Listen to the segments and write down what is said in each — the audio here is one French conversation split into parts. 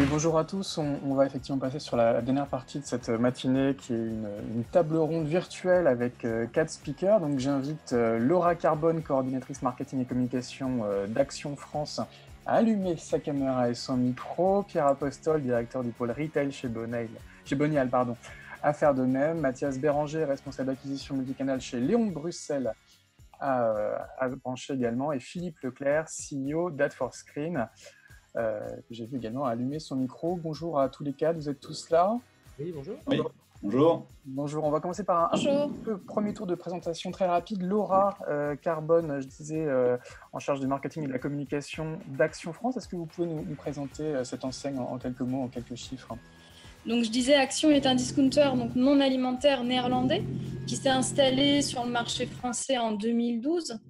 Oui, bonjour à tous. On va effectivement passer sur la dernière partie de cette matinée qui est une table ronde virtuelle avec 4 speakers. Donc j'invite Laura Carbone, coordinatrice marketing et communication d'Action France, à allumer sa caméra et son micro. Pierre Apostol, directeur du pôle retail chez Bonial, à faire de même. Mathias Béranger, responsable d'acquisition multicanal chez Léon Bruxelles, à brancher également. Et Philippe Leclerc, CEO d'Ad4Screen, que j'ai vu également allumer son micro. Bonjour à tous les quatre, vous êtes tous là? Oui, bonjour. Oui, bonjour. Bonjour, on va commencer par un premier tour de présentation très rapide. Laura Carbone, je disais, en charge du marketing et de la communication d'Action France. Est-ce que vous pouvez nous présenter cette enseigne en quelques mots, en quelques chiffres? Donc je disais, Action est un discounter donc non alimentaire néerlandais qui s'est installé sur le marché français en 2012.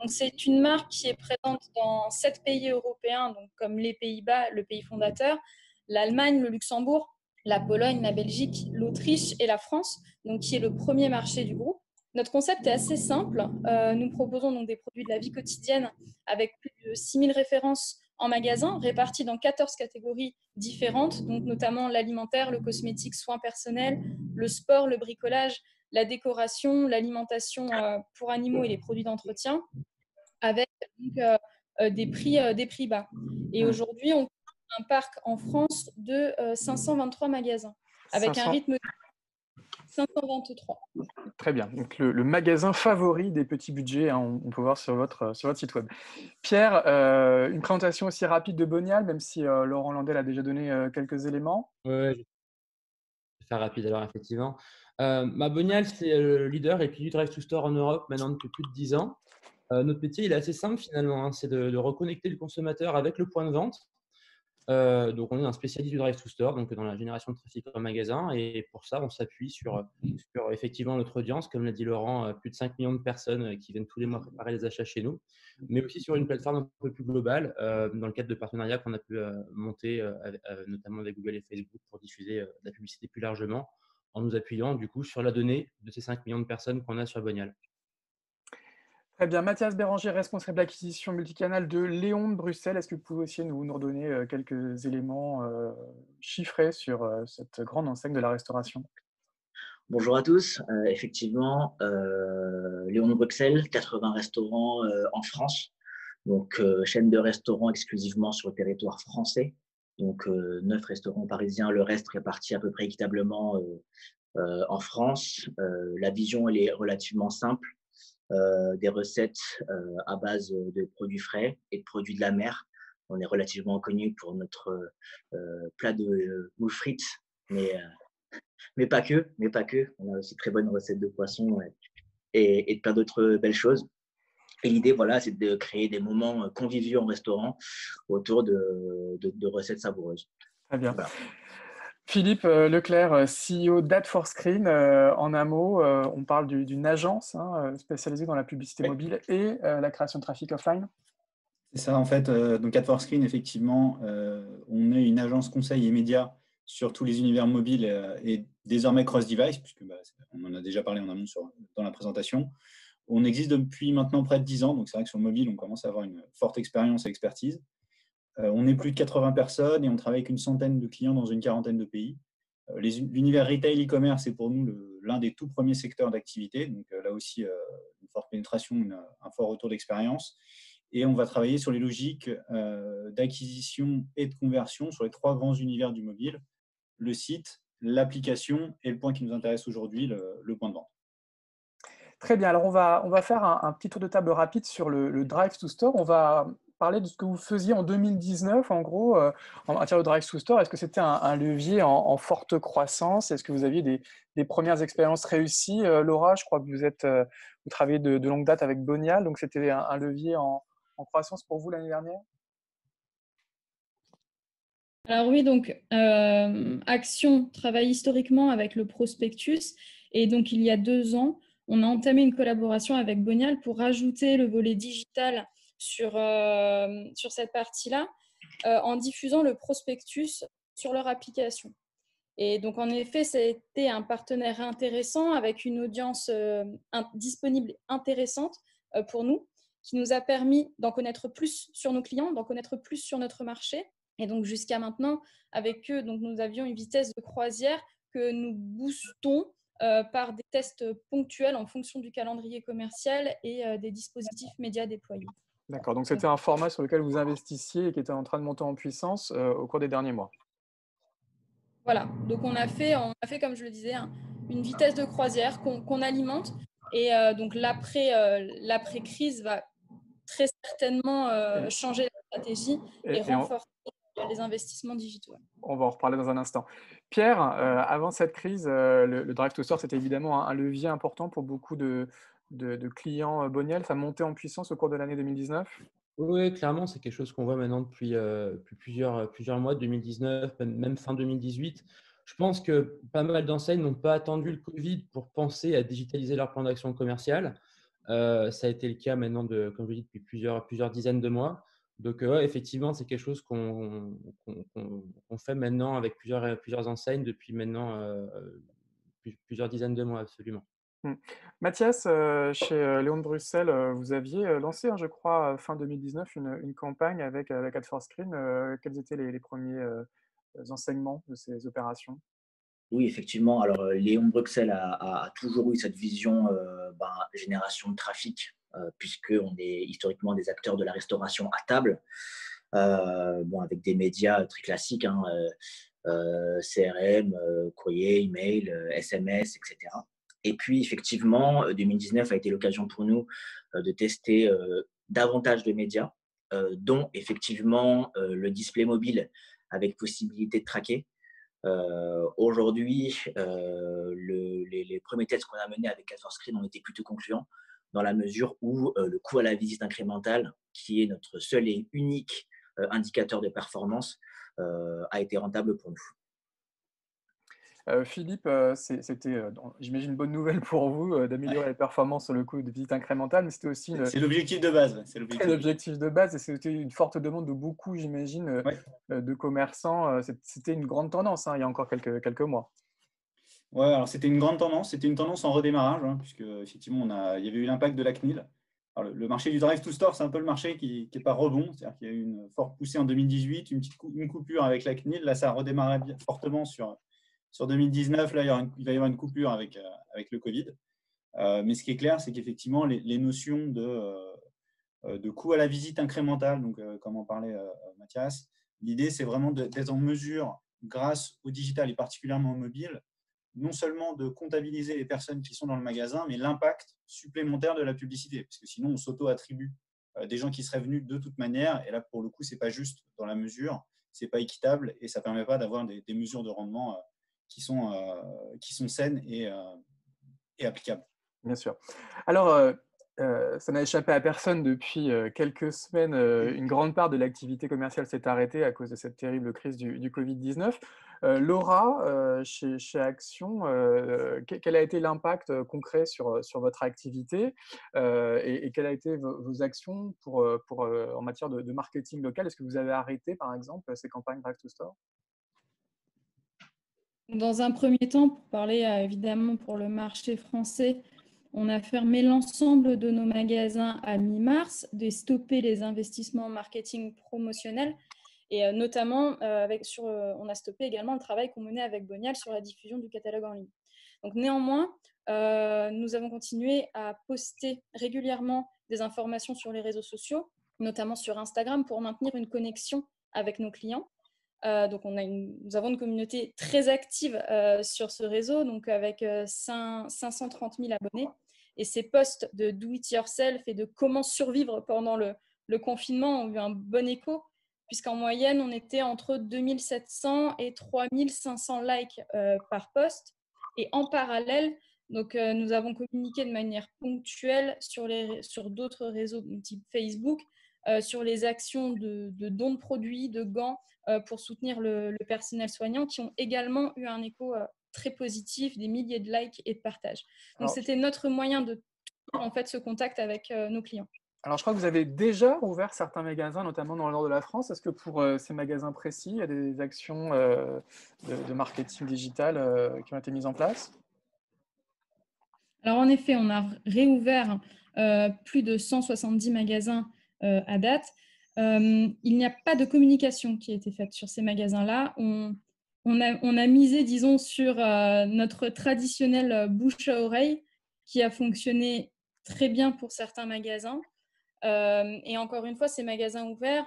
Donc c'est une marque qui est présente dans 7 pays européens, donc comme les Pays-Bas, le pays fondateur, l'Allemagne, le Luxembourg, la Pologne, la Belgique, l'Autriche et la France, donc qui est le premier marché du groupe. Notre concept est assez simple. Nous proposons donc des produits de la vie quotidienne avec plus de 6000 références en magasin, réparties dans 14 catégories différentes, donc notamment l'alimentaire, le cosmétique, soins personnels, le sport, le bricolage, la décoration, l'alimentation pour animaux et les produits d'entretien, avec donc, des prix bas. Et aujourd'hui, on a un parc en France de 523 magasins, avec 500... un rythme de 523. Très bien, donc le magasin favori des petits budgets, hein, on peut voir sur votre site web. Pierre, une présentation aussi rapide de Bonial, même si Laurent Landel a déjà donné quelques éléments. Ouais, je vais faire rapide alors, effectivement. Bonial, c'est le leader et puis du Drive to Store en Europe maintenant depuis plus de 10 ans. Notre métier, il est assez simple finalement, hein, c'est de reconnecter le consommateur avec le point de vente. Donc, on est un spécialiste du Drive to Store, donc dans la génération de trafic en magasin. Et pour ça, on s'appuie sur effectivement notre audience, comme l'a dit Laurent, plus de 5 millions de personnes qui viennent tous les mois préparer les achats chez nous, mais aussi sur une plateforme un peu plus globale, dans le cadre de partenariats qu'on a pu monter, notamment avec Google et Facebook, pour diffuser la publicité plus largement, en nous appuyant du coup sur la donnée de ces 5 millions de personnes qu'on a sur Bonial. Très bien. Mathias Béranger, responsable d'acquisition multicanal de Léon de Bruxelles. Est-ce que vous pouvez aussi nous redonner quelques éléments chiffrés sur cette grande enseigne de la restauration? Bonjour à tous. Effectivement, Léon de Bruxelles, 80 restaurants en France. Donc, chaîne de restaurants exclusivement sur le territoire français. Donc, 9 restaurants parisiens, le reste réparti à peu près équitablement en France. La vision, elle est relativement simple. Des recettes à base de produits frais et de produits de la mer. On est relativement connu pour notre plat de moules frites, mais pas que. On a aussi très bonnes recettes de poisson et de plein d'autres belles choses. Et l'idée, voilà, c'est de créer des moments conviviaux en restaurant autour de recettes savoureuses. Très bien. Voilà. Philippe Leclerc, CEO d'Ad4Screen. En un mot, on parle d'une agence spécialisée dans la publicité mobile et la création de trafic offline. C'est ça, en fait. Donc, Ad4Screen, effectivement, on est une agence conseil et médias sur tous les univers mobiles et désormais cross-device, puisque on en a déjà parlé en amont dans la présentation. On existe depuis maintenant près de 10 ans, donc c'est vrai que sur le mobile, on commence à avoir une forte expérience et expertise. On est plus de 80 personnes et on travaille avec une centaine de clients dans une quarantaine de pays. L'univers retail e-commerce est pour nous l'un des tout premiers secteurs d'activité, donc là aussi, une forte pénétration, un fort retour d'expérience. Et on va travailler sur les logiques d'acquisition et de conversion sur les 3 grands univers du mobile, le site, l'application et le point qui nous intéresse aujourd'hui, le point de vente. Très bien, alors on va faire un petit tour de table rapide sur le Drive to Store. On va parler de ce que vous faisiez en 2019, en gros, en matière de Drive to Store. Est-ce que c'était un levier en forte croissance? Est-ce que vous aviez des premières expériences réussies? Laura, je crois que vous travaillez de longue date avec Bonial, donc c'était un levier en croissance pour vous l'année dernière? Alors oui, donc Action travaille historiquement avec le prospectus et donc il y a 2 ans, on a entamé une collaboration avec Bonial pour rajouter le volet digital sur cette partie-là en diffusant le prospectus sur leur application. Et donc en effet, c'était un partenaire intéressant avec une audience disponible intéressante pour nous qui nous a permis d'en connaître plus sur nos clients, d'en connaître plus sur notre marché Et donc, jusqu'à maintenant, avec eux, donc, nous avions une vitesse de croisière que nous boostons par des tests ponctuels en fonction du calendrier commercial et des dispositifs médias déployés. D'accord, donc c'était un format sur lequel vous investissiez et qui était en train de monter en puissance au cours des derniers mois. Voilà, donc on a fait comme je le disais, une vitesse de croisière qu'on alimente. Et donc l'après-crise va très certainement changer la stratégie et renforcer les investissements digitaux. On va en reparler dans un instant. Pierre, avant cette crise, le Drive to Store, c'était évidemment un levier important pour beaucoup de clients Bonial. Ça montait en puissance au cours de l'année 2019. Oui, clairement, c'est quelque chose qu'on voit maintenant depuis plusieurs mois, 2019, même fin 2018. Je pense que pas mal d'enseignes n'ont pas attendu le Covid pour penser à digitaliser leur plan d'action commerciale. Ça a été le cas maintenant, comme je dis, depuis plusieurs dizaines de mois. Donc, ouais, effectivement, c'est quelque chose qu'on fait maintenant avec plusieurs enseignes depuis maintenant plusieurs dizaines de mois, absolument. Mathias, chez Léon de Bruxelles, vous aviez lancé, je crois, fin 2019, une campagne avec Ad4Screen. Quels étaient les premiers enseignements de ces opérations? Oui, effectivement. Alors, Léon de Bruxelles a toujours eu cette vision génération de trafic, puisqu'on est historiquement des acteurs de la restauration à table, avec des médias très classiques, CRM, courrier, email, SMS, etc. Et puis, effectivement, 2019 a été l'occasion pour nous de tester davantage de médias, dont effectivement le display mobile avec possibilité de traquer. Aujourd'hui, les premiers tests qu'on a menés avec Ad4Screen ont été plutôt concluants dans la mesure où le coût à la visite incrémentale, qui est notre seul et unique indicateur de performance, a été rentable pour nous. Philippe, c'était, j'imagine, une bonne nouvelle pour vous d'améliorer les performances sur le coût de visite incrémentale, mais c'était aussi c'est l'objectif de base. C'est l'objectif de base et c'était une forte demande de beaucoup, j'imagine, de commerçants. C'était une grande tendance il y a encore quelques mois. Ouais, alors c'était une grande tendance, c'était une tendance en redémarrage, puisque effectivement il y avait eu l'impact de la CNIL. Alors, le marché du Drive to Store, c'est un peu le marché qui n'est pas rebond, c'est-à-dire qu'il y a eu une forte poussée en 2018, une coupure avec la CNIL, là ça a redémarré fortement sur 2019, là il va y avoir une coupure avec le Covid. Mais ce qui est clair, c'est qu'effectivement les notions de coût à la visite incrémentale, donc comme en parlait Mathias, l'idée c'est vraiment d'être en mesure, grâce au digital et particulièrement au mobile, non seulement de comptabiliser les personnes qui sont dans le magasin, mais l'impact supplémentaire de la publicité. Parce que sinon, on s'auto-attribue des gens qui seraient venus de toute manière. Et là, pour le coup, ce n'est pas juste dans la mesure, ce n'est pas équitable et ça ne permet pas d'avoir des mesures de rendement qui sont saines et applicables. Bien sûr. Alors, ça n'a échappé à personne depuis quelques semaines. Une grande part de l'activité commerciale s'est arrêtée à cause de cette terrible crise du Covid-19. Laura, chez Action, quel a été l'impact concret sur votre activité et quelles ont été vos actions en matière de marketing local? Est-ce que vous avez arrêté, par exemple, ces campagnes Drive to Store? Dans un premier temps, pour parler évidemment pour le marché français, on a fermé l'ensemble de nos magasins à mi-mars, de stopper les investissements en marketing promotionnel et notamment, on a stoppé également le travail qu'on menait avec Bonial sur la diffusion du catalogue en ligne. Donc néanmoins, nous avons continué à poster régulièrement des informations sur les réseaux sociaux, notamment sur Instagram, pour maintenir une connexion avec nos clients. Donc nous avons une communauté très active sur ce réseau, donc avec 530 000 abonnés. Et ces posts de do it yourself et de comment survivre pendant le confinement ont eu un bon écho, puisqu'en moyenne, on était entre 2700 et 3500 likes par post. Et en parallèle, donc, nous avons communiqué de manière ponctuelle sur d'autres réseaux, type Facebook, sur les actions de dons de produits, de gants, pour soutenir le personnel soignant, qui ont également eu un écho très positif, des milliers de likes et de partages. Donc, c'était notre moyen de en fait ce contact avec nos clients. Alors, je crois que vous avez déjà ouvert certains magasins, notamment dans le nord de la France. Est-ce que pour ces magasins précis, il y a des actions de marketing digital qui ont été mises en place? Alors, en effet, on a réouvert plus de 170 magasins à date. il n'y a pas de communication qui a été faite sur ces magasins-là. On a misé, disons, sur notre traditionnel bouche à oreille qui a fonctionné très bien pour certains magasins. Et encore une fois, ces magasins ouverts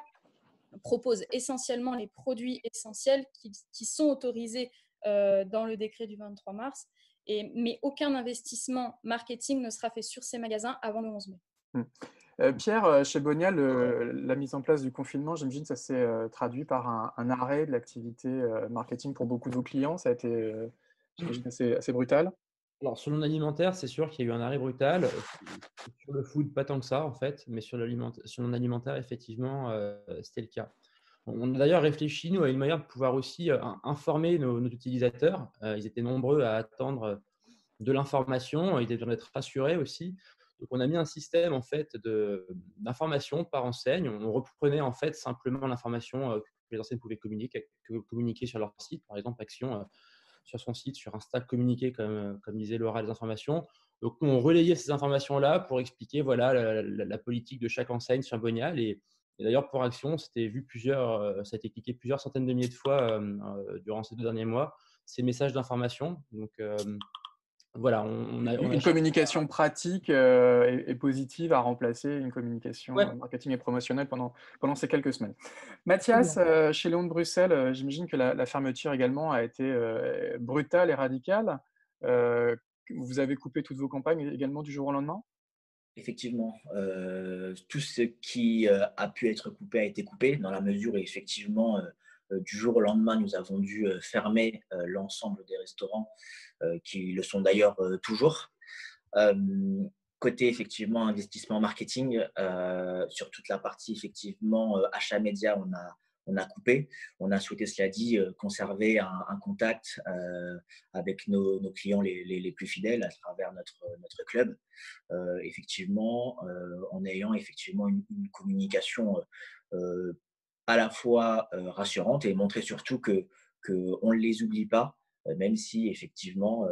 proposent essentiellement les produits essentiels qui sont autorisés dans le décret du 23 mars. Mais aucun investissement marketing ne sera fait sur ces magasins avant le 11 mai. Pierre, chez Bonia, la mise en place du confinement, j'imagine que ça s'est traduit par un arrêt de l'activité marketing pour beaucoup de vos clients. Ça a été, j'imagine, assez brutal. Alors, sur l'alimentaire, c'est sûr qu'il y a eu un arrêt brutal. Sur le food, pas tant que ça, en fait, mais sur l'alimentaire, effectivement, c'était le cas. On a d'ailleurs réfléchi, nous, à une manière de pouvoir aussi informer nos utilisateurs. Ils étaient nombreux à attendre de l'information, ils devaient être rassurés aussi. Donc, on a mis un système en fait d'information par enseigne. On reprenait en fait simplement l'information que les enseignes pouvaient communiquer sur leur site. Par exemple, Action sur son site, sur Insta, communiquer, comme disait Laura, les informations. Donc, on relayait ces informations-là pour expliquer voilà, la politique de chaque enseigne sur Bonia. Et d'ailleurs, pour Action, ça a été cliqué plusieurs centaines de milliers de fois durant ces 2 derniers mois, ces messages d'information. Donc, voilà, une communication pratique et positive a remplacé une communication marketing et promotionnelle pendant ces quelques semaines. Mathias, chez Léon de Bruxelles, j'imagine que la fermeture également a été brutale et radicale. Vous avez coupé toutes vos campagnes également du jour au lendemain? Effectivement, tout ce qui a pu être coupé a été coupé, dans la mesure où effectivement, du jour au lendemain, nous avons dû fermer l'ensemble des restaurants qui le sont d'ailleurs toujours. Côté effectivement investissement marketing, sur toute la partie effectivement achat média, on a coupé. On a souhaité, cela dit, conserver un contact avec nos clients les plus fidèles à travers notre club. Effectivement, en ayant effectivement une communication à la fois rassurante et montrer surtout qu'on ne les oublie pas, même si effectivement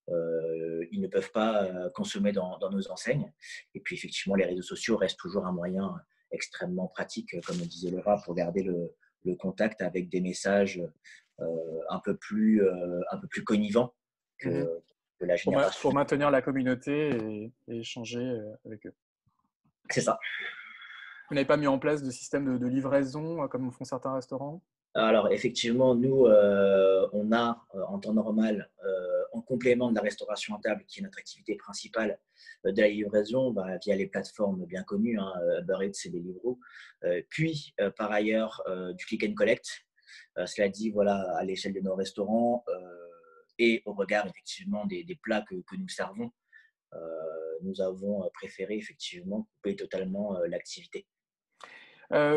ils ne peuvent pas consommer dans nos enseignes. Et puis effectivement, les réseaux sociaux restent toujours un moyen extrêmement pratique, comme le disait Laura, pour garder le contact avec des messages un peu plus connivants que la génération. Pour maintenir la communauté et échanger avec eux. C'est ça. Vous n'avez pas mis en place de système de livraison comme font certains restaurants? Alors effectivement, nous, on a en temps normal, en complément de la restauration à table, qui est notre activité principale, de la livraison via les plateformes bien connues, Uber Eats et Deliveroo, puis par ailleurs du click and collect. Cela dit, voilà, à l'échelle de nos restaurants et au regard effectivement des plats que nous servons, nous avons préféré effectivement couper totalement l'activité.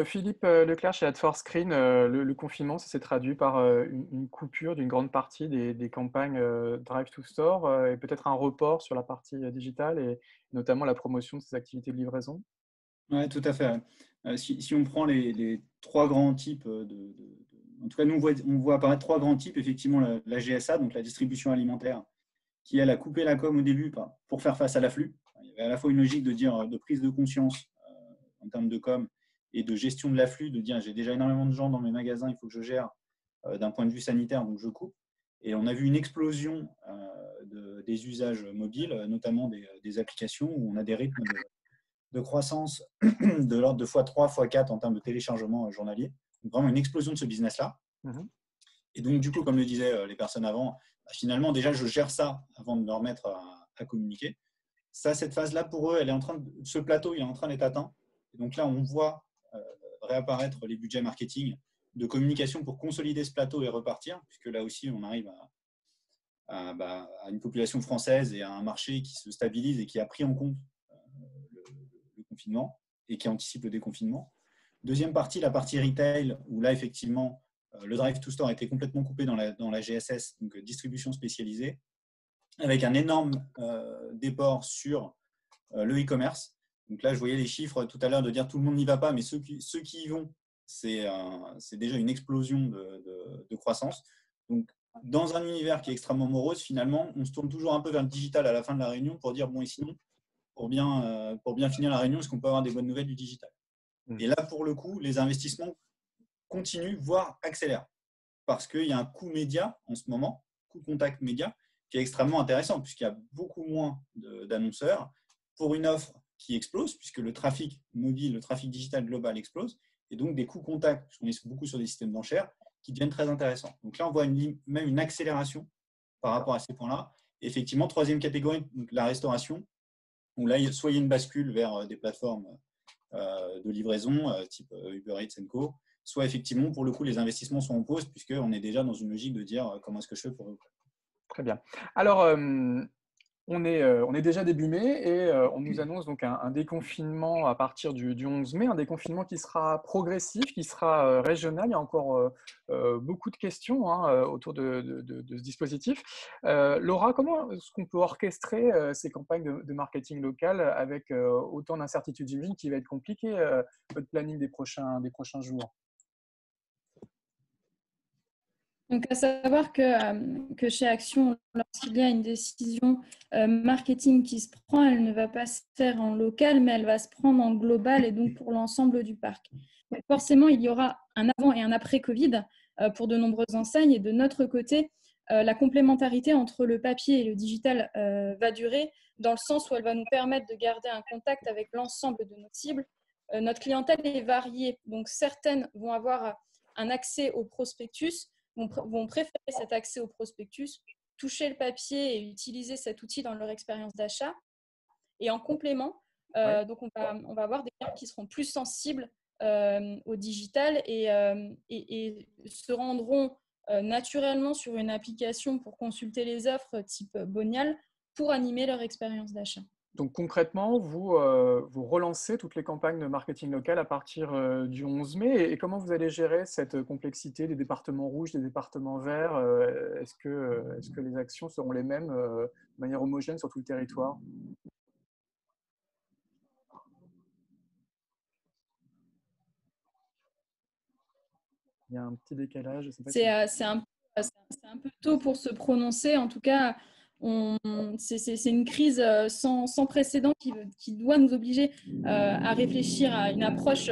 Philippe Leclerc chez Ad4Screen, le confinement, ça s'est traduit par une coupure d'une grande partie des campagnes Drive to Store et peut-être un report sur la partie digitale et notamment la promotion de ces activités de livraison? Oui, tout à fait. Si on prend les 3 grands types en tout cas, nous, on voit apparaître 3 grands types. Effectivement, la GSA, donc la distribution alimentaire, qui, elle, a coupé la com au début pour faire face à l'afflux. Il y avait à la fois une logique de prise de conscience en termes de com et de gestion de l'afflux, de dire j'ai déjà énormément de gens dans mes magasins, il faut que je gère d'un point de vue sanitaire, donc je coupe. Et on a vu une explosion des usages mobiles, notamment des applications où on a des rythmes de croissance de l'ordre de x3, x4 en termes de téléchargement journalier. Donc vraiment une explosion de ce business-là. Et donc, du coup, comme le disaient les personnes avant, finalement, déjà, je gère ça avant de me remettre à communiquer. Ça, cette phase-là, pour eux, ce plateau, il est en train d'être atteint. Et donc là, on voit réapparaître les budgets marketing de communication pour consolider ce plateau et repartir, puisque là aussi, on arrive à une population française et à un marché qui se stabilise et qui a pris en compte le confinement et qui anticipe le déconfinement. Deuxième partie, la partie retail, où là, effectivement, le Drive to Store a été complètement coupé dans la GSS, donc distribution spécialisée, avec un énorme déport sur le e-commerce. Donc là, je voyais les chiffres tout à l'heure de dire tout le monde n'y va pas, mais ceux qui y vont, c'est déjà une explosion de croissance. Donc, dans un univers qui est extrêmement morose, finalement, on se tourne toujours un peu vers le digital à la fin de la réunion pour dire, bon, et sinon, pour bien finir la réunion, est-ce qu'on peut avoir des bonnes nouvelles du digital? Et là, pour le coup, les investissements continuent, voire accélèrent. Parce qu'il y a un coût média en ce moment, coût contact média, qui est extrêmement intéressant, puisqu'il y a beaucoup moins d'annonceurs pour une offre qui explose, puisque le trafic mobile, le trafic digital global explose, et donc des coûts contact, parce qu'on est beaucoup sur des systèmes d'enchères, qui deviennent très intéressants. Donc là, on voit même une accélération par rapport à ces points-là. Et effectivement, troisième catégorie, donc la restauration, où là, soit il y a une bascule vers des plateformes de livraison, type Uber Eats & Co., soit effectivement, pour le coup, les investissements sont en pause, puisqu'on est déjà dans une logique de dire comment est-ce que je fais pour eux. Très bien. Alors, on est déjà début mai et on nous annonce donc un déconfinement à partir du 11 mai, un déconfinement qui sera progressif, qui sera régional. Il y a encore beaucoup de questions autour de ce dispositif. Laura, comment est-ce qu'on peut orchestrer ces campagnes de marketing local avec autant d'incertitudes? J'imagine qu'il va être compliqué votre planning des prochains jours. Donc, à savoir que chez Action, lorsqu'il y a une décision marketing qui se prend, elle ne va pas se faire en local, mais elle va se prendre en global et donc pour l'ensemble du parc. Donc, forcément, il y aura un avant et un après Covid pour de nombreuses enseignes. Et de notre côté, la complémentarité entre le papier et le digital va durer dans le sens où elle va nous permettre de garder un contact avec l'ensemble de nos cibles. Notre clientèle est variée, donc certaines vont avoir un accès au prospectus, vont préférer cet accès au prospectus, toucher le papier et utiliser cet outil dans leur expérience d'achat. Et en complément, donc on va avoir des clients qui seront plus sensibles au digital et se rendront naturellement sur une application pour consulter les offres type Bonial pour animer leur expérience d'achat. Donc concrètement, vous relancez toutes les campagnes de marketing local à partir du 11 mai. Et comment vous allez gérer cette complexité des départements rouges, des départements verts? Est-ce que les actions seront les mêmes de manière homogène sur tout le territoire? Il y a un petit décalage. C'est un peu tôt pour se prononcer. En tout cas, c'est une crise sans précédent qui doit nous obliger à réfléchir à une approche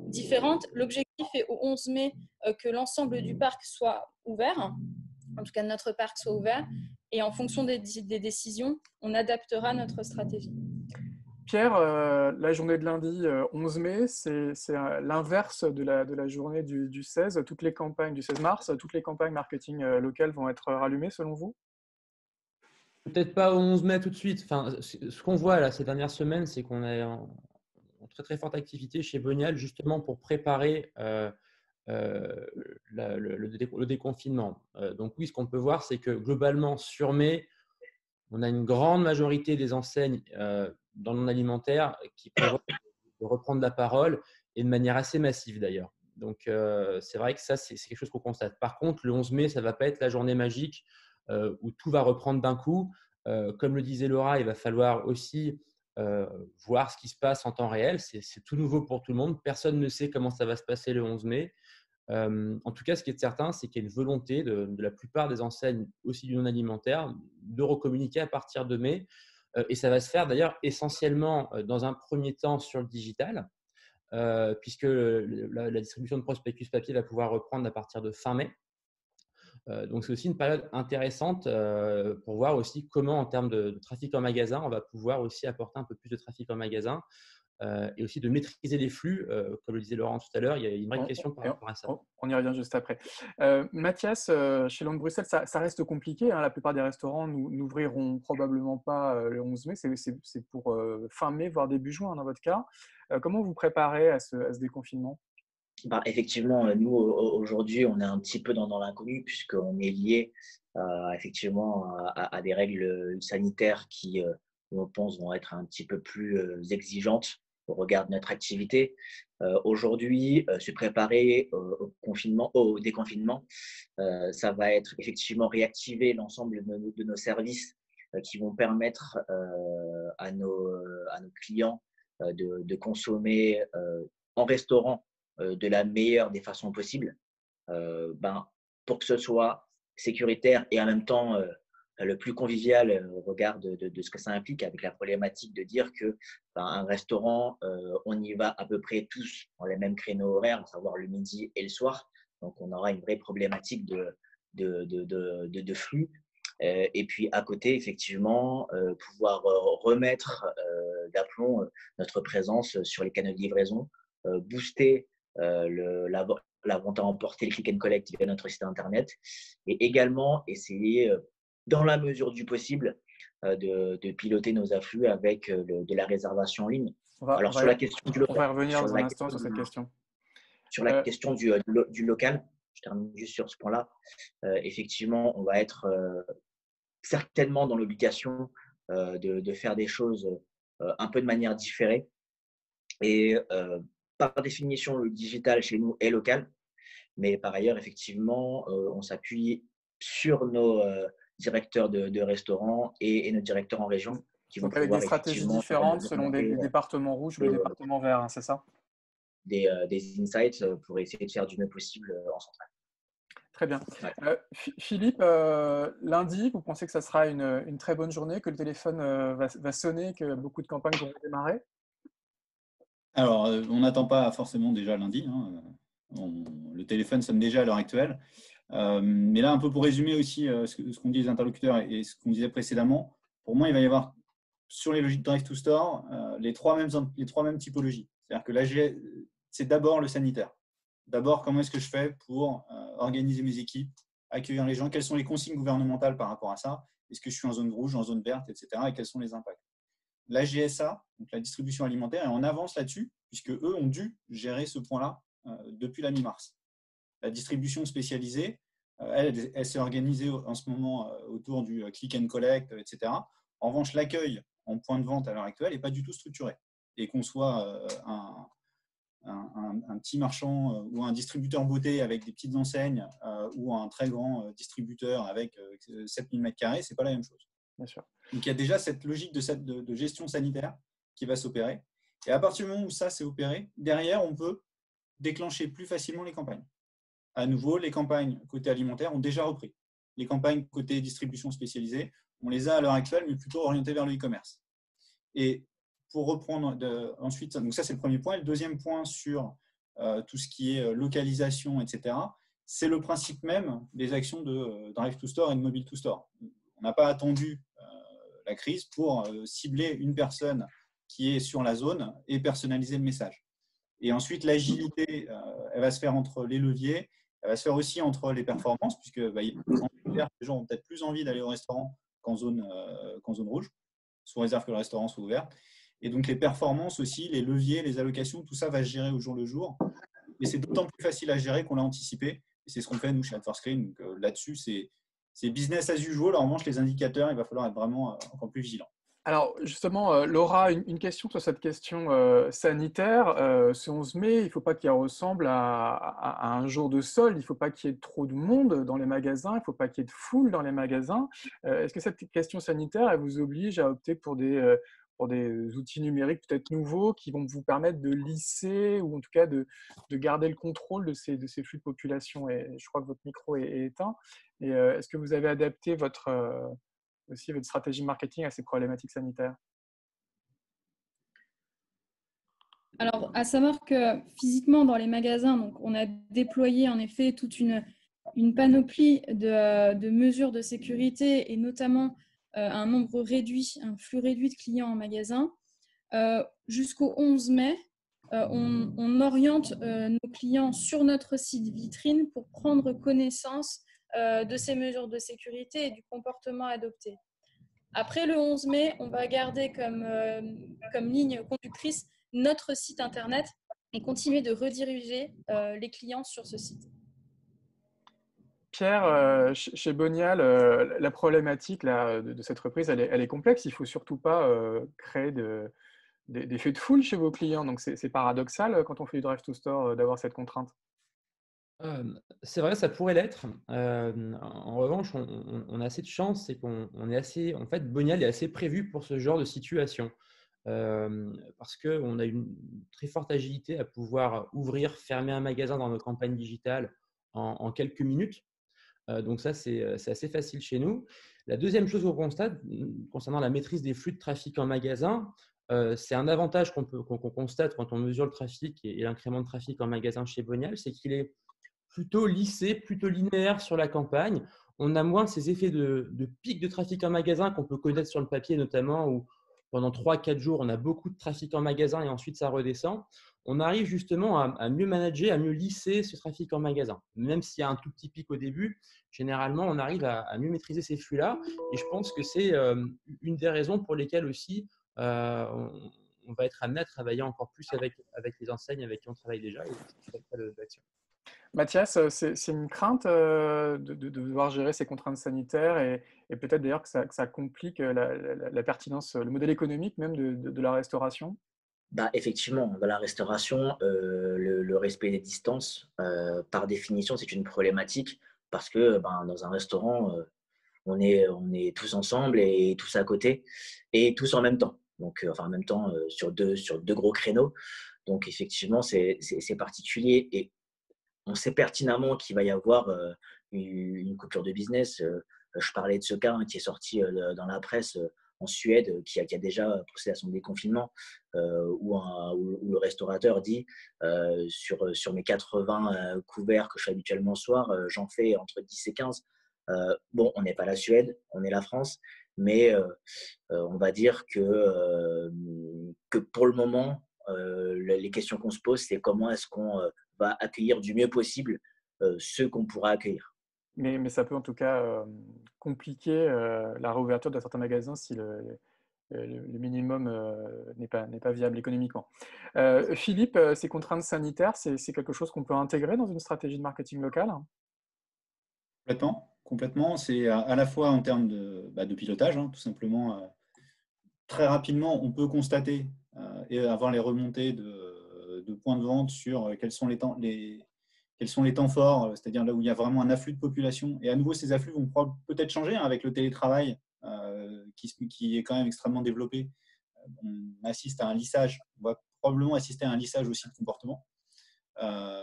différente. L'objectif est au 11 mai que l'ensemble du parc soit ouvert, en tout cas notre parc soit ouvert, et en fonction des décisions, on adaptera notre stratégie. Pierre, la journée de lundi 11 mai, c'est l'inverse de la journée du 16. Toutes les campagnes du 16 mars, toutes les campagnes marketing locales vont être rallumées selon vous? Peut-être pas au 11 mai tout de suite. Enfin, ce qu'on voit là ces dernières semaines, c'est qu'on est en très très forte activité chez Bonial justement pour préparer le déconfinement. Donc oui, ce qu'on peut voir, c'est que globalement sur mai, on a une grande majorité des enseignes dans le non-alimentaire qui prévoient de reprendre la parole et de manière assez massive d'ailleurs. Donc c'est vrai que ça, c'est quelque chose qu'on constate. Par contre, le 11 mai, ça ne va pas être la journée magique où tout va reprendre d'un coup. Comme le disait Laura, il va falloir aussi voir ce qui se passe en temps réel. C'est tout nouveau pour tout le monde. Personne ne sait comment ça va se passer le 11 mai. En tout cas, ce qui est certain, c'est qu'il y a une volonté de la plupart des enseignes, aussi du non-alimentaire, de recommuniquer à partir de mai. Et ça va se faire d'ailleurs essentiellement dans un premier temps sur le digital, puisque la distribution de prospectus papier va pouvoir reprendre à partir de fin mai. Donc, c'est aussi une période intéressante pour voir aussi comment, en termes de trafic en magasin, on va pouvoir aussi apporter un peu plus de trafic en magasin. Et aussi de maîtriser les flux, comme le disait Laurent tout à l'heure, il y a une vraie question par rapport à ça. On y revient juste après. Mathias, chez Land Bruxelles, ça reste compliqué. La plupart des restaurants n'ouvriront probablement pas le 11 mai. C'est pour fin mai, voire début juin dans votre cas. Comment vous préparez à ce déconfinement? Effectivement, nous, aujourd'hui, on est un petit peu dans l'inconnu puisqu'on est lié effectivement à des règles sanitaires qui, on pense, vont être un petit peu plus exigeantes au regard de notre activité. Aujourd'hui, se préparer au déconfinement, ça va être effectivement réactiver l'ensemble de nos services qui vont permettre à nos clients de consommer en restaurant de la meilleure des façons possibles, pour que ce soit sécuritaire et en même temps le plus convivial au regard de ce que ça implique, avec la problématique de dire que un restaurant, on y va à peu près tous dans les mêmes créneaux horaires, à savoir le midi et le soir. Donc, on aura une vraie problématique de flux. Et puis, à côté, effectivement, pouvoir remettre d'aplomb notre présence sur les canaux de livraison, booster la vente à emporter, le click and collect via notre site internet, et également essayer, dans la mesure du possible, de piloter nos afflux avec de la réservation en ligne. Alors, sur la question du on va revenir dans un instant sur cette question. Sur la question du local, je termine juste sur ce point-là. Effectivement, on va être certainement dans l'obligation de faire des choses un peu de manière différée. Et par définition, le digital chez nous est local. Mais par ailleurs, effectivement, on s'appuie sur nos directeurs de restaurants et nos directeurs en région qui vont donc avec des stratégies différentes selon les départements rouges ou les départements verts, hein, c'est ça? Des insights pour essayer de faire du mieux possible en centrale. Très bien. Ouais. Philippe, lundi, vous pensez que ça sera une très bonne journée, que le téléphone va sonner, que beaucoup de campagnes vont démarrer? Alors, on n'attend pas forcément déjà lundi. Hein. Le téléphone sonne déjà à l'heure actuelle. Mais là, un peu pour résumer aussi ce qu'ont dit les interlocuteurs et ce qu'on disait précédemment, pour moi, il va y avoir sur les logiques Drive to Store les trois mêmes typologies. C'est-à-dire que c'est d'abord le sanitaire. D'abord, comment est-ce que je fais pour organiser mes équipes, accueillir les gens, quelles sont les consignes gouvernementales par rapport à ça, est-ce que je suis en zone rouge, en zone verte, etc. et quels sont les impacts. La GSA, donc la distribution alimentaire, et on avance là-dessus, puisque eux ont dû gérer ce point-là depuis la mi-mars. La distribution spécialisée, elle s'est organisée en ce moment autour du click and collect, etc. En revanche, l'accueil en point de vente à l'heure actuelle n'est pas du tout structuré. Et qu'on soit un petit marchand ou un distributeur beauté avec des petites enseignes ou un très grand distributeur avec 7000 m², ce n'est pas la même chose. Bien sûr. Donc, il y a déjà cette logique de gestion sanitaire qui va s'opérer. Et à partir du moment où ça s'est opéré, derrière, on peut déclencher plus facilement les campagnes. À nouveau, les campagnes côté alimentaire ont déjà repris. Les campagnes côté distribution spécialisée, on les a à l'heure actuelle, mais plutôt orientées vers le e-commerce. Et pour reprendre ensuite, donc ça c'est le premier point. Et le deuxième point sur tout ce qui est localisation, etc., c'est le principe même des actions de Drive to Store et de Mobile to Store. On n'a pas attendu la crise pour cibler une personne qui est sur la zone et personnaliser le message. Et ensuite, l'agilité, elle va se faire entre les leviers, elle va se faire aussi entre les performances, puisque les gens ont peut-être plus envie d'aller au restaurant qu'en zone rouge, sous réserve que le restaurant soit ouvert. Et donc, les performances aussi, les leviers, les allocations, tout ça va se gérer au jour le jour. Et c'est d'autant plus facile à gérer qu'on l'a anticipé. Et c'est ce qu'on fait, nous, chez AdForceScreen. Donc, là-dessus, c'est business as usual. En revanche, les indicateurs, il va falloir être vraiment encore plus vigilant. Alors, justement, Laura, une question sur cette question sanitaire. Ce 11 mai, il ne faut pas qu'il ressemble à un jour de solde. Il ne faut pas qu'il y ait trop de monde dans les magasins. Il ne faut pas qu'il y ait de foule dans les magasins. Est-ce que cette question sanitaire, elle vous oblige à opter pour des outils numériques peut-être nouveaux qui vont vous permettre de lisser ou en tout cas de garder le contrôle de ces flux de population? Et je crois que votre micro est éteint. Et est-ce que vous avez adapté aussi votre stratégie marketing à ces problématiques sanitaires? Alors, à savoir que physiquement, dans les magasins, donc, on a déployé en effet toute une panoplie de mesures de sécurité et notamment un nombre réduit, un flux réduit de clients en magasin. Jusqu'au 11 mai, on oriente nos clients sur notre site vitrine pour prendre connaissance de ces mesures de sécurité et du comportement adopté. Après le 11 mai, on va garder comme ligne conductrice notre site internet et continuer de rediriger les clients sur ce site. Pierre, chez Bonial, la problématique là, de cette reprise, elle est complexe. Il ne faut surtout pas créer des feux de foule chez vos clients. Donc, c'est paradoxal quand on fait du Drive to Store d'avoir cette contrainte. C'est vrai, ça pourrait l'être. En revanche, on a assez de chance, c'est qu'on est assez. En fait, Bonial est assez prévu pour ce genre de situation parce qu'on a une très forte agilité à pouvoir ouvrir, fermer un magasin dans nos campagnes digitales en quelques minutes. Donc ça, c'est assez facile chez nous. La deuxième chose qu'on constate concernant la maîtrise des flux de trafic en magasin, c'est un avantage qu'on constate quand on mesure le trafic et l'incrément de trafic en magasin chez Bonial, c'est qu'il est plutôt lissé, plutôt linéaire sur la campagne. On a moins ces effets de pic de trafic en magasin qu'on peut connaître sur le papier notamment, où pendant 3-4 jours, on a beaucoup de trafic en magasin et ensuite ça redescend. On arrive justement à mieux manager, à mieux lisser ce trafic en magasin. Même s'il y a un tout petit pic au début, généralement, on arrive à mieux maîtriser ces flux-là. Et je pense que c'est une des raisons pour lesquelles aussi on va être amené à travailler encore plus avec les enseignes avec qui on travaille déjà. Et c'est ça l'action. Mathias, c'est une crainte de devoir gérer ces contraintes sanitaires et peut-être d'ailleurs que ça complique la pertinence, le modèle économique même de la restauration? Effectivement, dans la restauration, le respect des distances, par définition, c'est une problématique parce que dans un restaurant, on est tous ensemble et tous à côté et tous en même temps. Donc, en même temps, sur deux gros créneaux. Donc, effectivement, c'est particulier et on sait pertinemment qu'il va y avoir une coupure de business. Je parlais de ce cas qui est sorti dans la presse en Suède, qui a déjà procédé à son déconfinement, où le restaurateur dit sur mes 80 couverts que je fais habituellement le soir, j'en fais entre 10 et 15. Bon, on n'est pas la Suède, on est la France, mais on va dire que pour le moment, les questions qu'on se pose, c'est comment est-ce qu'on va accueillir du mieux possible ceux qu'on pourra accueillir. Mais ça peut en tout cas compliquer la réouverture de certains magasins si le minimum n'est pas viable économiquement. Philippe, ces contraintes sanitaires, c'est quelque chose qu'on peut intégrer dans une stratégie de marketing local? Complètement. C'est à la fois en termes de pilotage, tout simplement. Très rapidement, on peut constater et avoir les remontées de points de vente sur quels sont les temps forts, c'est-à-dire là où il y a vraiment un afflux de population. Et à nouveau, ces afflux vont peut-être changer avec le télétravail qui est quand même extrêmement développé. On assiste à un lissage, on va probablement assister à un lissage aussi de comportement.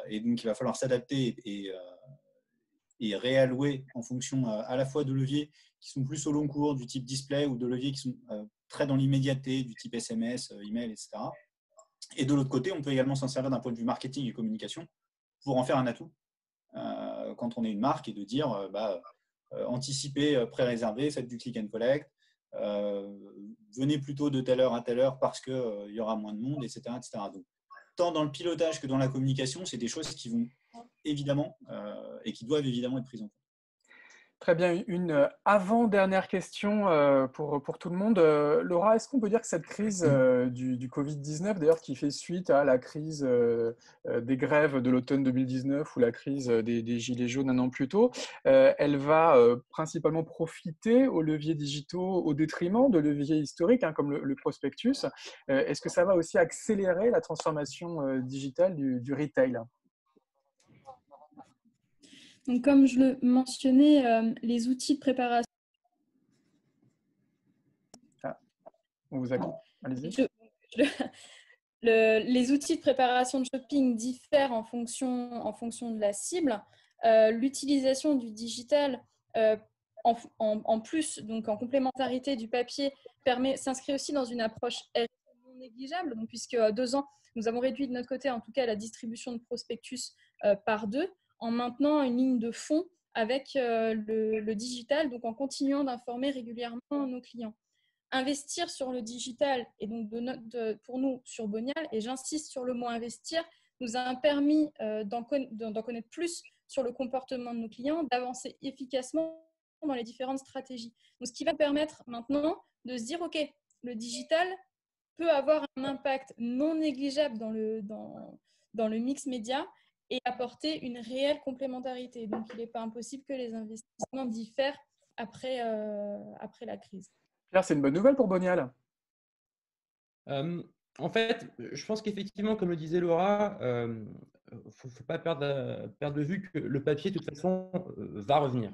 Et donc, il va falloir s'adapter et réallouer en fonction à la fois de leviers qui sont plus au long cours, du type display, ou de leviers qui sont très dans l'immédiateté, du type SMS, email, etc. Et de l'autre côté, on peut également s'en servir d'un point de vue marketing et communication pour en faire un atout quand on est une marque et de dire anticipez, pré-réservé, faites du click and collect, venez plutôt de telle heure à telle heure parce qu'il y aura moins de monde, etc., etc. Donc, tant dans le pilotage que dans la communication, c'est des choses qui vont évidemment et qui doivent évidemment être prises en compte. Très bien, une avant-dernière question pour tout le monde. Laura, est-ce qu'on peut dire que cette crise du Covid-19, d'ailleurs qui fait suite à la crise des grèves de l'automne 2019 ou la crise des Gilets jaunes un an plus tôt, elle va principalement profiter aux leviers digitaux au détriment de leviers historiques comme le prospectus? Est-ce que ça va aussi accélérer la transformation digitale du retail? Donc, comme je le mentionnais, les outils de préparation. On vous attend. Allez-y. Les outils de préparation de shopping diffèrent en fonction de la cible. L'utilisation du digital, en plus, donc en complémentarité du papier, s'inscrit aussi dans une approche non négligeable, donc, puisque 2 ans, nous avons réduit de notre côté, en tout cas, la distribution de prospectus par 2, en maintenant une ligne de fond avec le digital, donc en continuant d'informer régulièrement nos clients. Investir sur le digital et donc pour nous sur Bonial, et j'insiste sur le mot investir, nous a permis d'en connaître plus sur le comportement de nos clients, d'avancer efficacement dans les différentes stratégies. Donc, ce qui va permettre maintenant de se dire, OK, le digital peut avoir un impact non négligeable dans le mix média et apporter une réelle complémentarité. Donc, il n'est pas impossible que les investissements diffèrent après la crise. Pierre, c'est une bonne nouvelle pour Bonial. En fait, je pense qu'effectivement, comme le disait Laura, faut pas perdre de vue que le papier, de toute façon, va revenir.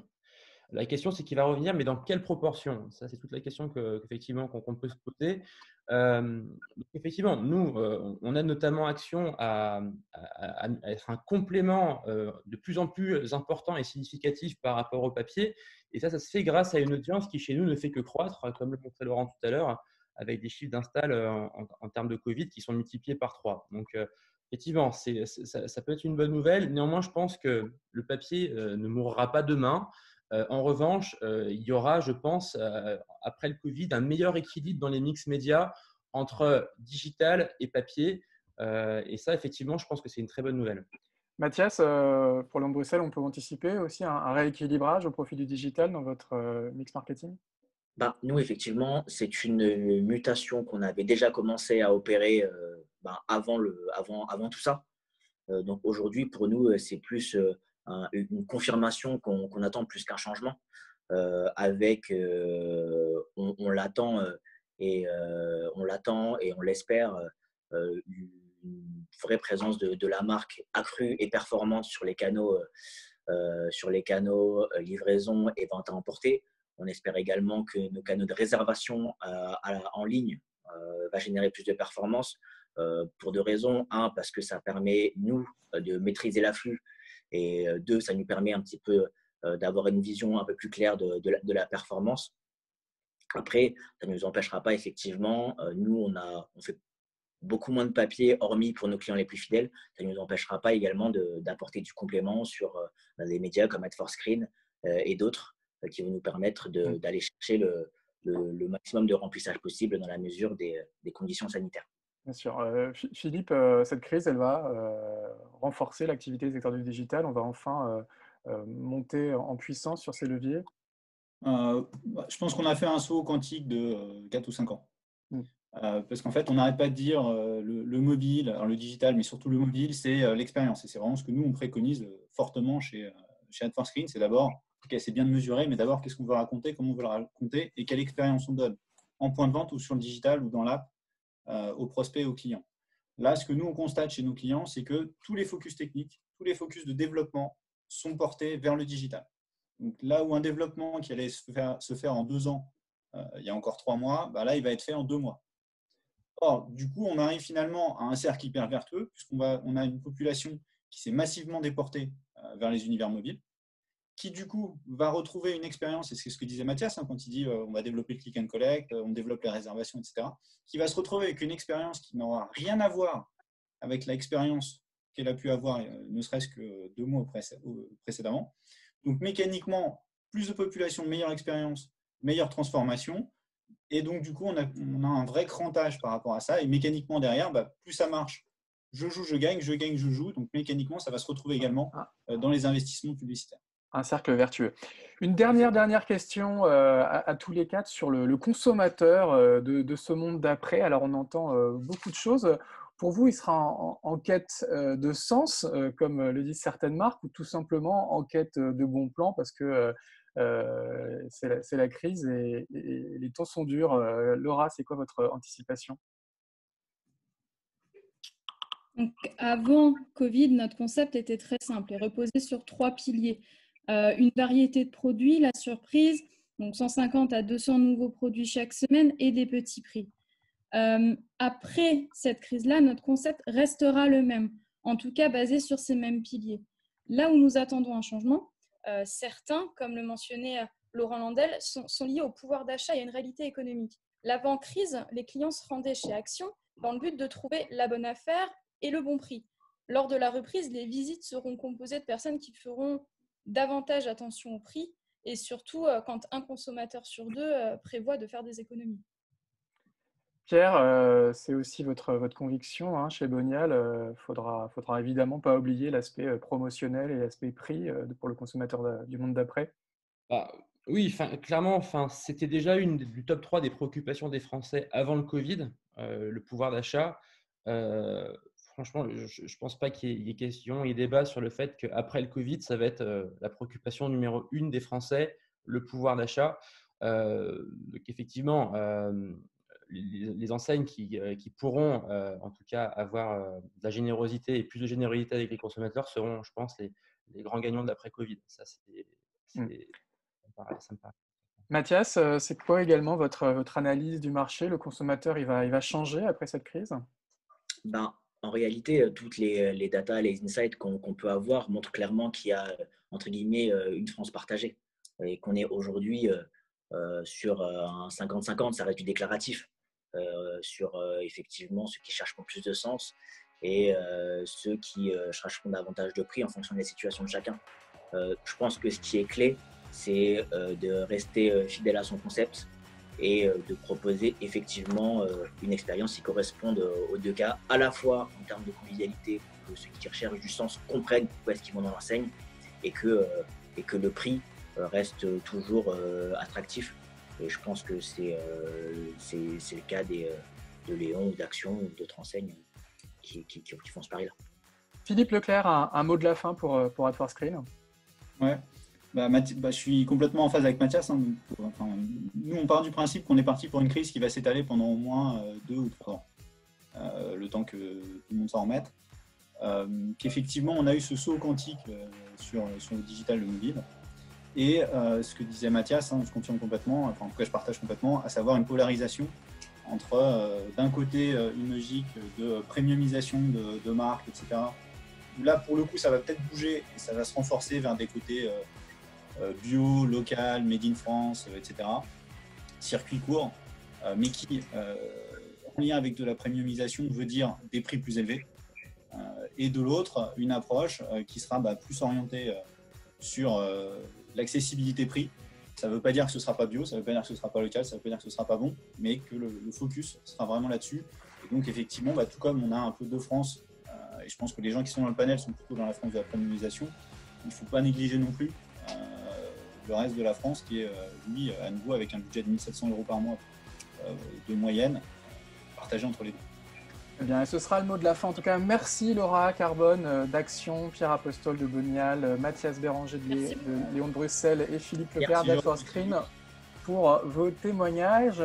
La question, c'est qu'il va revenir, mais dans quelle proportion? Ça, c'est toute la question qu'effectivement qu'on peut se poser. Donc effectivement, nous, on a notamment action à être un complément de plus en plus important et significatif par rapport au papier. Et ça se fait grâce à une audience qui, chez nous, ne fait que croître, comme le montrait Laurent tout à l'heure, avec des chiffres d'install en termes de Covid qui sont multipliés par 3. Donc, effectivement, ça peut être une bonne nouvelle. Néanmoins, je pense que le papier ne mourra pas demain. En revanche, il y aura, je pense, après le Covid, un meilleur équilibre dans les mix médias entre digital et papier. Et ça, effectivement, je pense que c'est une très bonne nouvelle. Mathias, pour Lyon Bruxelles, on peut anticiper aussi un rééquilibrage au profit du digital dans votre mix marketing? Nous, effectivement, c'est une mutation qu'on avait déjà commencé à opérer avant tout ça. Donc aujourd'hui, pour nous, c'est plus une confirmation qu'on attend plus qu'un changement. On l'attend on l'attend et on l'espère, une vraie présence de la marque accrue et performante sur les canaux, livraison et vente à emporter. On espère également que nos canaux de réservation en ligne va générer plus de performance pour deux raisons. Un, parce que ça permet, nous, de maîtriser l'afflux. Et deux, ça nous permet un petit peu d'avoir une vision un peu plus claire de la performance. Après, ça ne nous empêchera pas, effectivement. Nous, on fait beaucoup moins de papier, hormis pour nos clients les plus fidèles. Ça ne nous empêchera pas également d'apporter du complément sur des médias comme Ad4Screen et d'autres qui vont nous permettre d'aller chercher le maximum de remplissage possible dans la mesure des conditions sanitaires. Bien sûr. Philippe, cette crise, elle va renforcer l'activité des acteurs du digital. On va enfin monter en puissance sur ces leviers. Je pense qu'on a fait un saut quantique de 4 ou 5 ans. Mm. Parce qu'en fait, on n'arrête pas de dire le mobile, alors le digital, mais surtout le mobile, c'est l'expérience. Et c'est vraiment ce que nous, on préconise fortement chez Ad4Screen. C'est d'abord, c'est bien de mesurer, mais d'abord, qu'est-ce qu'on veut raconter, comment on veut le raconter et quelle expérience on donne en point de vente ou sur le digital ou dans l'app aux prospects et aux clients. Là, ce que nous, on constate chez nos clients, c'est que tous les focus techniques, tous les focus de développement sont portés vers le digital. Donc là où un développement qui allait se faire en 2 ans, il y a encore 3 mois, là, il va être fait en 2 mois. Or, du coup, on arrive finalement à un cercle hyper vertueux, puisqu'on a une population qui s'est massivement déportée vers les univers mobiles, qui du coup va retrouver une expérience, et c'est ce que disait Mathias quand il dit on va développer le click and collect, on développe les réservations, etc., qui va se retrouver avec une expérience qui n'aura rien à voir avec l'expérience qu'elle a pu avoir, ne serait-ce que 2 mois précédemment. Donc mécaniquement, plus de population, meilleure expérience, meilleure transformation, et donc du coup on a un vrai crantage par rapport à ça, et mécaniquement derrière, plus ça marche, je joue, je gagne, je joue, donc mécaniquement ça va se retrouver également dans les investissements publicitaires. Un cercle vertueux. Une dernière question à tous les quatre sur le consommateur de ce monde d'après. Alors, on entend beaucoup de choses. Pour vous, il sera en quête de sens, comme le disent certaines marques, ou tout simplement en quête de bons plans parce que c'est la crise et les temps sont durs. Laura, c'est quoi votre anticipation? Donc, avant Covid, notre concept était très simple et reposait sur 3 piliers. Une variété de produits, la surprise, donc 150 à 200 nouveaux produits chaque semaine et des petits prix. Après cette crise-là, notre concept restera le même, en tout cas basé sur ces mêmes piliers. Là où nous attendons un changement, certains, comme le mentionnait Laurent Landel, sont liés au pouvoir d'achat et à une réalité économique. L'avant-crise, les clients se rendaient chez Action dans le but de trouver la bonne affaire et le bon prix. Lors de la reprise, les visites seront composées de personnes qui feront davantage attention au prix et surtout quand un consommateur sur 2 prévoit de faire des économies. Pierre, c'est aussi votre conviction chez Bonial. Faudra évidemment pas oublier l'aspect promotionnel et l'aspect prix pour le consommateur du monde d'après. Oui, clairement, c'était déjà une du top 3 des préoccupations des Français avant le Covid, le pouvoir d'achat. Franchement, je ne pense pas qu'il y ait question et débat sur le fait qu'après le Covid, ça va être la préoccupation numéro 1 des Français, le pouvoir d'achat. Donc effectivement, les enseignes qui pourront en tout cas avoir de la générosité et plus de générosité avec les consommateurs seront, je pense, les grands gagnants de l'après-Covid. Ça me paraît. Mathias, c'est quoi également votre analyse du marché? Le consommateur, il va changer après cette crise? Ben, en réalité, toutes les data, les insights qu'on peut avoir montrent clairement qu'il y a, entre guillemets, une France partagée et qu'on est aujourd'hui sur un 50-50, ça reste du déclaratif, sur effectivement ceux qui chercheront plus de sens et ceux qui chercheront davantage de prix en fonction des situations de chacun. Je pense que ce qui est clé, c'est de rester fidèle à son concept et de proposer effectivement une expérience qui corresponde aux deux cas, à la fois en termes de convivialité, pour que ceux qui recherchent du sens comprennent pourquoi est-ce qu'ils vont dans l'enseigne et que le prix reste toujours attractif. Et je pense que c'est le cas de Léon ou d'Action ou d'autres enseignes qui font ce pari-là. Philippe Leclerc, un mot de la fin pour AdForScreen. Ouais. Je suis complètement en phase avec Mathias. Hein. Enfin, nous, on part du principe qu'on est parti pour une crise qui va s'étaler pendant au moins 2 ou 3 ans, le temps que tout le monde s'en remette. Qu'effectivement, on a eu ce saut quantique sur le digital, le mobile. Et ce que disait Mathias, hein, je confirme complètement, enfin, en tout cas je partage complètement, à savoir une polarisation entre d'un côté une logique de premiumisation de marques, etc. Là, pour le coup, ça va peut-être bouger et ça va se renforcer vers des côtés bio, local, made in France, etc. Circuit court, mais qui, en lien avec de la premiumisation, veut dire des prix plus élevés. Et de l'autre, une approche qui sera plus orientée sur l'accessibilité prix. Ça ne veut pas dire que ce ne sera pas bio, ça ne veut pas dire que ce ne sera pas local, ça ne veut pas dire que ce ne sera pas bon, mais que le focus sera vraiment là-dessus. Et donc, effectivement, tout comme on a un peu de France, et je pense que les gens qui sont dans le panel sont plutôt dans la France de la premiumisation, il ne faut pas négliger non plus le reste de la France qui est, lui, à nouveau, avec un budget de 1 700 € par mois de moyenne, partagé entre les deux. Eh bien, ce sera le mot de la fin. En tout cas, merci Laura Carbone d'Action, Pierre Apostol de Bonial, Mathias Béranger de Léon de Bruxelles et Philippe Leclerc d'AdForScreen pour vos témoignages.